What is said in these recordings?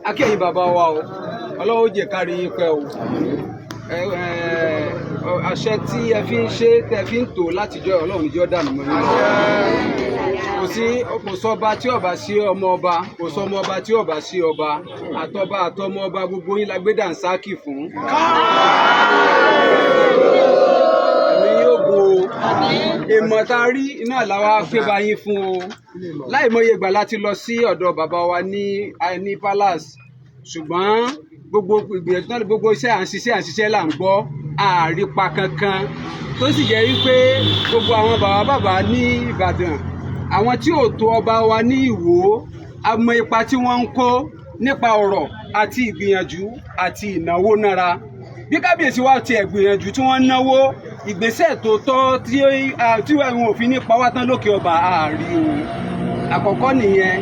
Akẹ́yìn bàbá wa o, Ọlọ́run jẹ́ ká rí yín pẹ́ o. Àṣẹ tí ẹ fi ń ṣe tẹ fi ń tò látijọ́ Ọlọ́run níjọ́ dànù mọ́ yín. Kò sọ́ba tí ọba sí ọmọ ọba, kò sọ́mọ ọba tí ọba sí ọba, àtọba àtọmọ ọba gbogbo yín la gbé dànsákì fún. Ẹ̀mí yóò gbó o. Èèmọ̀ tá a rí iná làwa pé bá yín fún o. Láìmọye ìgbà láti lọ sí ọ̀dọ̀ bàbá wa ní palace, ṣùgbọ́n gbogbo iṣẹ́ à ń ṣiṣẹ́ là ń gbọ́ àrípa kankan tó sì jẹ́ wípé gbogbo àwọn bàbá ní Ìbàdàn, àwọn tí ò tó ọba wa ní Ìwó, a mọ ipa tí wọ́n ń kó nípa ọ̀rọ̀ àti ìgbìyànjú àti ìnáwó nára. Bí kábíyèsí wa ti ẹ̀gbìyànjú tí wọ́n náwó ìgbésẹ̀ tó tọ́ tí wọn ò fi ní pa wá tán lókè ọba àárí o. Àkọ́kọ́ nìyẹn.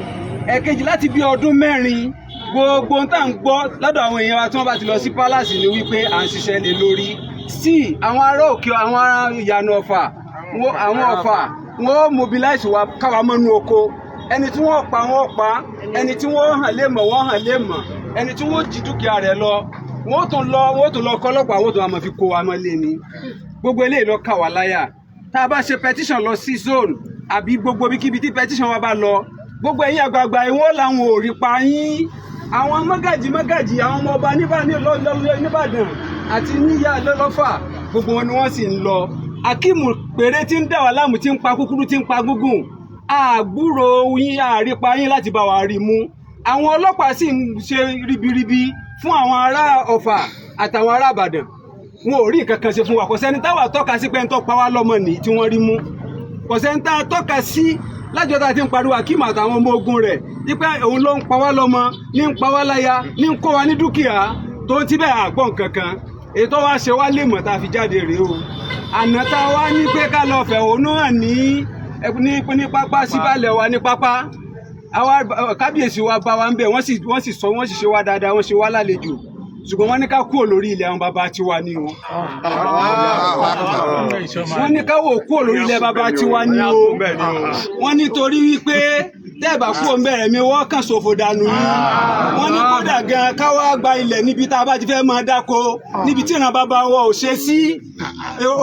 Ẹ̀kejì, láti bí ọdún mẹ́rin gbogbo tá à ń gbọ́ lọ́dọ̀ àwọn èèyàn wa tí wọ́n bá ti lọ sí pálásì ni wípé à ń ṣiṣẹ́ lé lórí. Sí àwọn ará òkè, àwọn ará ìyànà Ọ̀fà, àwọn Ọ̀fà wọ́n mobilize wa káwa mọ́nú oko. Ẹni tí wọ́n pa wọ́n pa, ẹni tí wọ́n hàn lé mọ̀ wọ́n hàn lé mọ̀, ẹni tí wọ́n jí dúkìá rẹ̀ lọ wọ́n tún lọ kọ́ ọlọ́pàá, wọ́n tún máa fi kó wa mọ́lé ni. Gbogbo eléyìí ló kà wá láyà. Tá a bá ṣe petition lọ sí zone àbí gbogbo ibikíbi tí petition wa bá lọ, gbogbo ẹ̀yin àgbààgbà ìwọ́n làwọn ò rí pa yín. Àwọn mọ́gàjì àwọn ọmọ ọba nìbàdàn àti níyà lọ́fà, gbogbo wọn ni wọ́n sì ń lọ. Akíìmù péré tí ń dà wá láàmú, tí ń pa kúkúrú, tí ń pa gúngùn, àgbúrò yín àrípa yín láti bá wa rí mú. Àwọn ọlọ́pàá sì ń ṣe ribiribi fún àwọn ará Ọ̀fà àtàwọn ará Ìbàdàn. Wọn ò rí nǹkan kan ṣe fún wa. Kò sẹ́ni táwa tọ́ka sí pé ń tọ́ pa wá lọ́mọ nìyí tí wọ́n rí mú. Kò sẹ́ni tá a tọ́ka sí lájọ́ tá a ti ń pariwo Akíìmù àtàwọn ọmọ ogun rẹ̀ wípé òun ló ń pa wá lọ́mọ, ní ń pa wá láya, ní ń kó wa ní dúkìá tó ń tíbẹ̀ àgbọ̀n kankan. Èyí tó wá ṣe wá lè mọ̀ tá a fi jáde rèé o. Àná tá a wá ní pé ká lọ fẹ̀hónú hàn ní pápá síbàlẹ̀ wa ní pápá. Àwa kábíyèsí wa bá wa ń bẹ̀, wọ́n sì ṣe wá dáadáa, wọ́n ṣe wá lálejò. Ṣùgbọ́n wọ́n ní ká kúrò lórí ilẹ̀ àwọn bàbá tiwa ni o. Wọ́n ní ká wò kúrò lórí ilẹ̀ bàbá tiwa ni o. Wọ́n ní torí wípé tẹ́ẹ̀bà kúrò ń bẹ̀rẹ̀ mi wọ́n kàn ṣòfò dànù ni. Wọ́n ní kódà gan ká wá gba ilẹ̀ níbi tá a bá ti fẹ́ máa dáko, níbi tí ìran bàbá wa ò ṣe sí,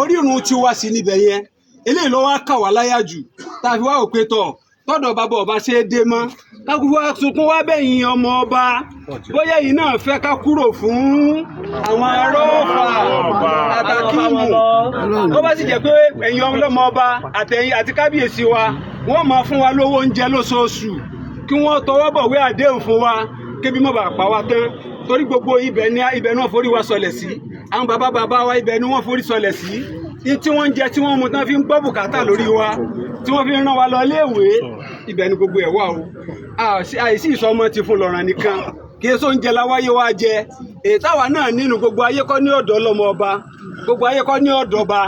orírun tiwa sí níbẹ̀ yẹn. Eléyìí ló wá kà wá láyà jù tá a fi wá òpé tọ̀ tọ́dọ̀ bàbá ọba ṣe é dé mọ́. Kákú wá sunkún wá bẹ̀yìn ọmọ ọba, bóyá yìí náà fẹ́ ká kúrò fún àwọn ará Ọ̀fà àtàkíìmù. Tó bá sì jẹ́ pé ẹ̀yin ọlọ́mọ ọba àtẹ̀yìn àti kábíyèsí wa wọ́n máa fún wa lówó oúnjẹ lóṣooṣù, kí wọ́n tọwọ́ bọ̀wé àdéhùn fún wa kébí má bàa pa wá tán. Torí gbogbo ibẹ̀ náà forí wa sọlẹ̀ sí. Àwọn bàbá wa ibẹ̀ ni wọ́n forí sọlẹ̀ sí. Tí wọ́n ń jẹ, tí wọ́n mu, tán fi ń gbọ́ bùkátà lórí wa, tí wọ́n fi ń rán wa lọ iléèwé, ibẹ̀ ni gbogbo ẹ̀ wà o. Àìsí ìsọmọ ti fún lọ́ràn nìkan, kí èso oúnjẹ la wáyé wá jẹ. Èyí táwa náà nínú gbogbo ayé kọ́ ní ọ̀dọ̀ ọlọ́mọ ọba, gbogbo ayé kọ́ ní ọ̀dọ̀ ọba.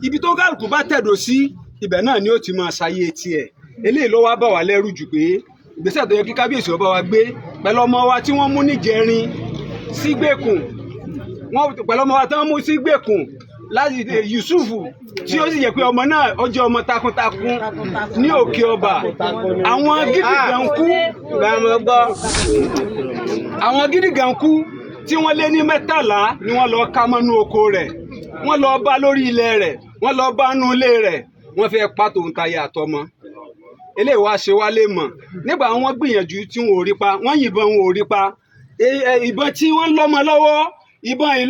Ibi tó kálukú bá tẹ̀dọ̀ sí, ibẹ̀ náà ni ó ti máa ṣayé tiẹ̀. Eléyìí ló wá bà wá lẹ́rù jù pé ìgbésẹ̀ tó yẹ kí kábíyèsí ọba wa gbé pẹ̀lú ọmọ wa tí wọ́n mú níjẹrin sígbèkùn, pẹ̀lú ọmọ wa tí wọ́n mú sígbèkùn láti Yusufu, tí ó sì yẹ pé ọmọ náà ó jẹ́ ọmọ takuntakun ní òkè ọba. Àwọn gídígànkú tí wọ́n lé ní 13 ni wọ́n lọ ká mọ́nú oko rẹ̀, wọ́n lọ bá lórí ilẹ̀ rẹ̀, wọ́n lọ bá nú ilé rẹ̀, wọ́n fẹ́ pa tòun tayé àtọmọ. Eléyìí wá ṣe wá lè mọ̀. Nígbà wọ́n gbìyànjú tí wọn ò rí pa, wọ́n yìnbọn wọn ò rí pa. Ìbọn tí wọ́n lọ́mọ lọ́wọ́, ìbọn yìí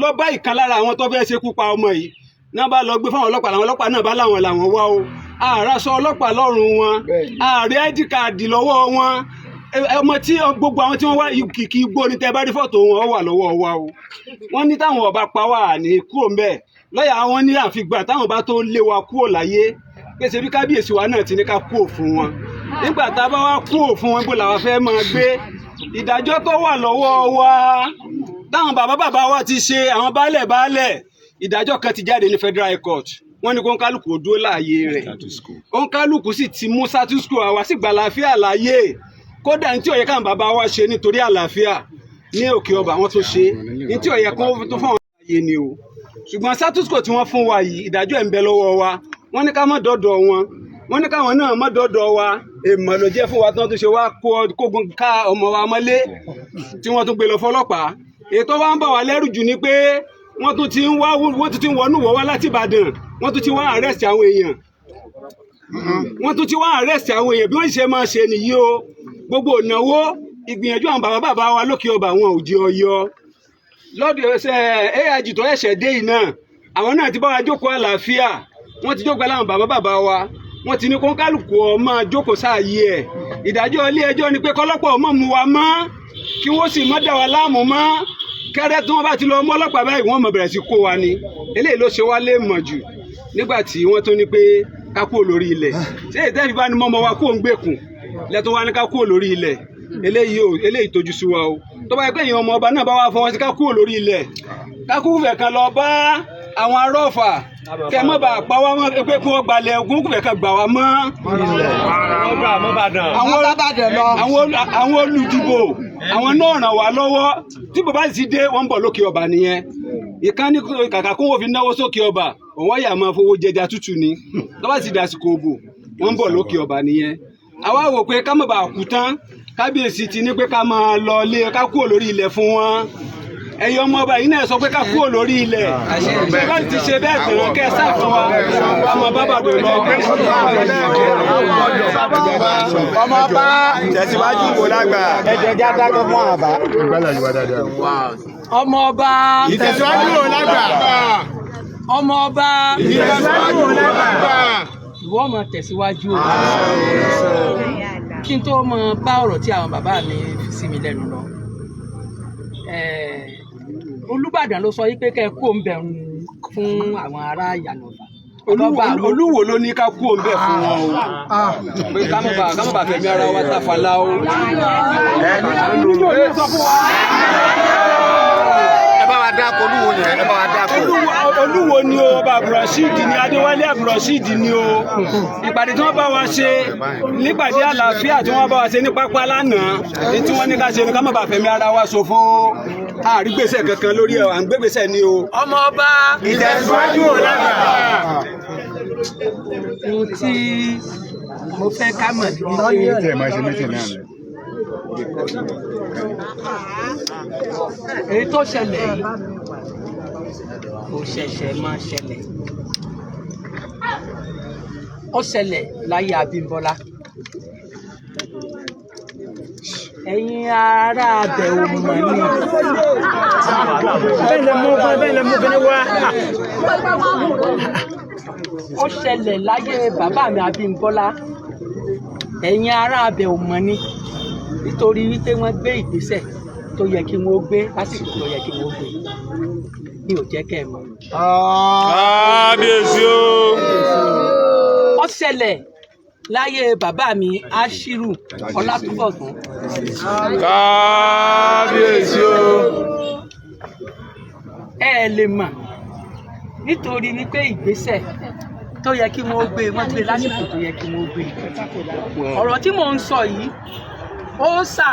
ló bá ìkan lára àwọn tó fẹ́ ṣekú pa ọmọ yìí. Náà bá lọ gbé fáwọn ọlọ́pàá, làwọn ọlọ́pàá náà bá làwọn wá o. Àràsọ ọlọ́pàá lọ́rùn wọn, ààrẹ ID card lọ́wọ́ wọn. Ọmọ tí gbogbo àwọn tí wọ́n wá kìkì igbó ni tẹ́ bá rí fọ́tò wọn wà lọ́wọ́ wa o. Wọ́n ní táwọn ọba pa wà ní kúrò ńbẹ̀. Lọ́yà wọn ní àfìgbà táwọn bá tó lé wa kúrò láyé, pé ṣe bí kábíyèsí wa náà ti ní ká kúrò fún wọn. nígbà tá a bá wá kú òfin wọn bó làwọn fẹ́ máa gbé ìdájọ́ tó wà lọ́wọ́ wa táwọn bàbá wa ti ṣe àwọn baálẹ̀ ìdájọ́ kan ti jáde ní Federal High Court wọ́n ní kó ń kálukú dúró láàyè rẹ̀ ó ń kálukú sì ti mú status quo àwa sì gba àlàáfíà láàyè kódà ní tí ó yẹ káwọn bàbá wa ṣe nítorí àlàáfíà ní Òkè Ọba wọn tó ṣe ní tí ó yẹ kó tó fún àwọn àlàyé ni o ṣùgbọ́n status quo tí wọ́n fún wa yìí ìdájọ́ ẹ̀ ń bẹ lọ́wọ́ wa wọ́n ní ká má dọ́dọ̀ wọn wọ́n ní káwọn náà má dọ́dọ̀ wa èèmọ̀ ló jẹ́ fún wa tí wọ́n tún ṣe wá kógun ká ọmọ wa mọ́lé tí wọ́n tún gbé lọ fọlọ́pàá ètò wa ń bà wá lẹ́rù jù ni pé wọ́n tún ti ń wọnú wọ́ wá láti Ìbàdàn wọ́n tún ti wá arrest àwọn èèyàn bí wọ́n ṣe máa ṣe nìyí o gbogbo ìnáwó ìgbìyànjú àwọn bàbá wa lókè Ọba wọn ò jẹ́ ọyọ lọ́dọ̀ AIG tó ẹ̀ṣẹ̀ dé yìí náà àwọn náà ti bá wa jókòó àlàáfíà wọ́n ti jókòó láwọn bàbá wa wọ́n ti ní kó kálukú ọmọ jókòó sáàyè ẹ̀ ìdájọ́ ilé ẹjọ́ ni pé kọ́lọ́pàá ọmọ mu wa mọ́ kí wọ́n sì má dà wá láàmú mọ́ kẹ́rẹ́ tí wọ́n bá ti lọ mọ́ ọlọ́pàá báyìí wọ́n mọ̀ bẹ̀rẹ̀ sí kó wa ni eléyìí ló ṣe wá lé mọ̀ jù nígbà tí wọ́n tó ní pé ká kúrò lórí ilẹ̀ ṣé ìtẹ́fì bá ní mọ́mọ́ wa kúrò ń gbèkùn lẹ́tọ́ wá ní ká kúrò lórí ilẹ̀ eléyìí tójú sí wa o tó bá yẹ pé èèyàn ọmọ ọba náà bá wá fọwọ́ sí ká kúrò lórí ilẹ̀ ká kúrò fẹ̀ kan lọ bá àwọn arọ́fà kẹ mọ́ bá pa wá mọ́ pé kí wọ́n gbalẹ̀ ogun kúfẹ̀ kan gbà wá mọ́ àwọn olùdìbò àwọn náà ràn wá lọ́wọ́ tí bàbá sì dé wọ́n ń bọ̀ lókè Ọba nìyẹn ìkànnì kàkà kó wọ́n fi náwó sókè Ọba òun yà máa fowó jẹjà tútù ni tó bá sì dàsìkò òbò wọ́n ń bọ̀ lókè Ọba nìyẹn àwa wò pé ká má bàa kú tán kábíyèsí ti ní pé ká máa lọ ilé ká kúrò lórí ilẹ̀ fún wọn ẹ̀yin ọmọ ọba yìí náà sọ pé ká kúrò lórí ilẹ̀ bá ti ṣe bẹ́ẹ̀ tẹ̀wọ́n kẹ́ ẹ sá fún wa ọmọ bábàdò lọ. ọmọ bá tẹ̀síwájú wò lágbà. ẹ̀jẹ̀ já dákẹ́ fún àbá. ọmọ ọba tẹ̀síwájú wò lágbà. ọmọ ọba tẹ̀síwájú wò lágbà. ìwọ ọmọ tẹ̀síwájú o kí n tó mọ bá ọ̀rọ̀ tí àwọn bàbá mi fi sí mi lẹ́nu lọ. Olúbàdàn ló sọ yí pé kẹ́ ẹ kó ń bẹ̀ fún àwọn ará Ìyànàbà. Olúwo ló ní ká kó ń bẹ̀ fún wọn o pé ká má bàa fẹ̀mí ara wa tàfàlà o. ẹ bá wa dáko Olúwo yẹn ẹ bá wa dáko. Olúwo ni o ọba Abdulrasheed ni Adéwálé Abdulrasheed ni o ìpàdé tí wọ́n bá wa ṣe nípàdé àlàáfíà tí wọ́n bá wa ṣe ní pápá lánàá èyí tí wọ́n ní ká ṣe ní ká má bàa fẹ̀mí ara wa ṣòfò àrígbèsè kankan lórí ẹ̀ à ń gbégbèsè ni o. ọmọ ọba ìtẹ̀síwájú ò lágbà. ohun tí mo fẹ́ ká mọ̀ ní èyí tó ṣẹlẹ̀ yìí kò ṣẹ̀ṣẹ̀ máa ṣẹlẹ̀ ó ṣẹlẹ̀ láyé Abímbọ́lá ẹ̀yin ará abẹ̀ òmùmọ̀ ni bẹ́ẹ̀ lè mú kíní wá ó ṣẹlẹ̀ láyé bàbá mi Abímbọ́lá ẹ̀yin ará abẹ̀ òmùmọ̀ ni nítorí wípé wọ́n gbé ìgbésẹ̀ tó yẹ kí wọ́n gbé lásìkò tó yẹ kí wọ́n gbé mi ò jẹ́ kẹ́ ẹ mọ̀. kábíyèsí o. ó ṣẹlẹ̀ láyé bàbá mi Ashiru Ọlátúbọ̀sún. kábíyèsí o. ẹ lè mọ̀ nítorí wípé ìgbésẹ̀ tó yẹ kí wọ́n gbé wọ́n gbé lásìkò tó yẹ kí wọ́n gbé. ọ̀rọ̀ tí mò ń sọ yìí ó sà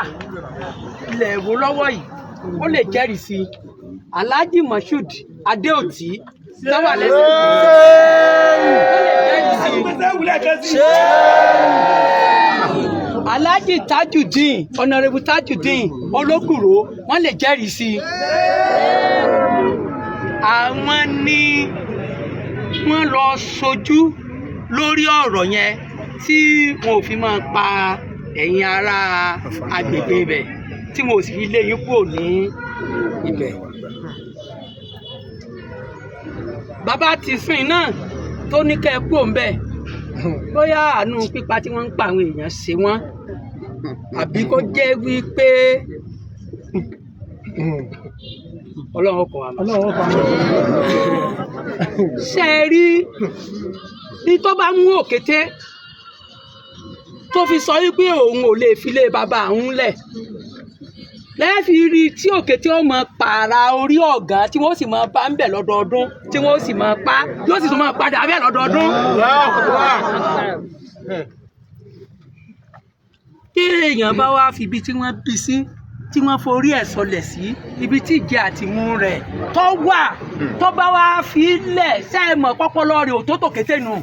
ilẹ̀ èwo lọ́wọ́ yìí ó lè jẹ́rìí sí i Alhaji Moshood Adéòtí tọ́wà lẹ́sẹ̀ Alhaji Tajudeen Honorable Tajudeen Ológùrò wọ́n lè jẹ́rìí sí i. àwọn ni wọ́n lọ ṣojú lórí ọ̀rọ̀ yẹn tí wọn ò fi máa pa ẹ̀yin ará agbègbè ibẹ̀ tí wọn ò sì fi lé yín kúrò ní ibẹ̀. bàbá ti sìn náà tó ní kẹ́ ẹ kúrò ńbẹ̀ bóyá àánú pípa tí wọ́n ń pa àwọn èèyàn ṣe wọ́n àbí kó jẹ́ wípé ọlọ́run kọ̀ wá mọ́. ṣe é rí ní tó bá mú òkété tó fi sọ wípé òun ò lè fi lé bàbá òun lẹ̀ lẹ́ẹ̀fi rí tí òkè tí ó mọ pààrà orí ọ̀gá tí wọ́n sì máa bá ń bẹ̀ lọ́dọọdún tí wọ́n sì máa pa yóò sì tún máa padà bẹ̀ lọ́dọọdún. tí èèyàn bá wá fi ibi tí wọ́n bí sí tí wọ́n forí ẹ̀ sọlẹ̀ sí ibi tí ìjẹ àtìmú rẹ̀ tó wà tó bá wá fi lẹ̀ sẹ́ẹ̀mọ̀ pọ́pọ́lọ́ rẹ̀ ò tó tòkété nù.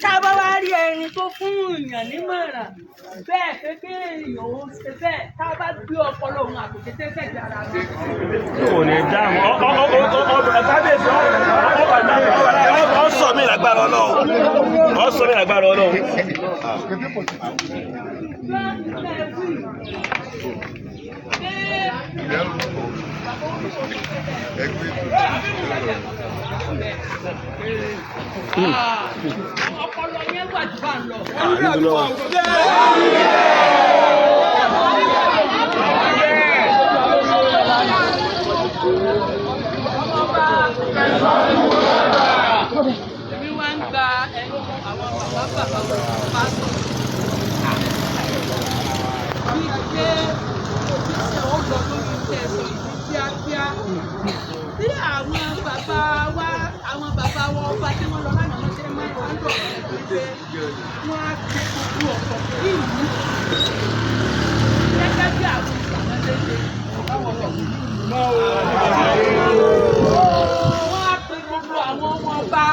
tá a bá wá rí ẹni tó fún èèyàn nímọ̀ràn bẹ́ẹ̀ kékeré èèyàn ó ṣe bẹ́ẹ̀ tá a bá gbé ọpọlọ òun àtòkété sẹ́jà ara rẹ̀. kò ní dáhùn kábíyèsí ọ sọ mí lágbára Ọlọ́run ọ sọ mí lágbára Ọlọ́run. ọpọlọ yẹn wà jù bá ń lọ. èmi wá ń gba ẹnu àwọn bàbá bá sọ. bí pé ìṣe ó lọ lórí iṣẹ́ ẹ̀sọ́ ìdí kíákíá. tí àwọn bàbá wa ọba tí wọ́n lọ lánàá wọ́n ṣe máa ń lọ pé wọ́n á gbé gbogbo ọ̀pọ̀ ní ìlú. gẹ́gẹ́ bí àwọn ìgbàlódé ṣe báwọn lọ. wọ́n á pe gbogbo àwọn ọmọ ọba.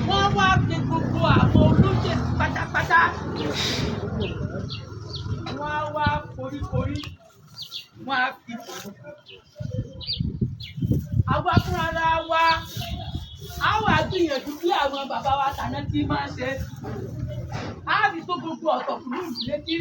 wọ́n wá pe gbogbo àwọn olóṣèlú pátápátá. wọ́n á wá koríkorí. wọ́n á fi àwa fúnra wa á wà gbìyànjú bí àwọn bàbá wa tàná tí máa ń ṣe á fi tó gbogbo ọ̀tọ̀ kùnú létí.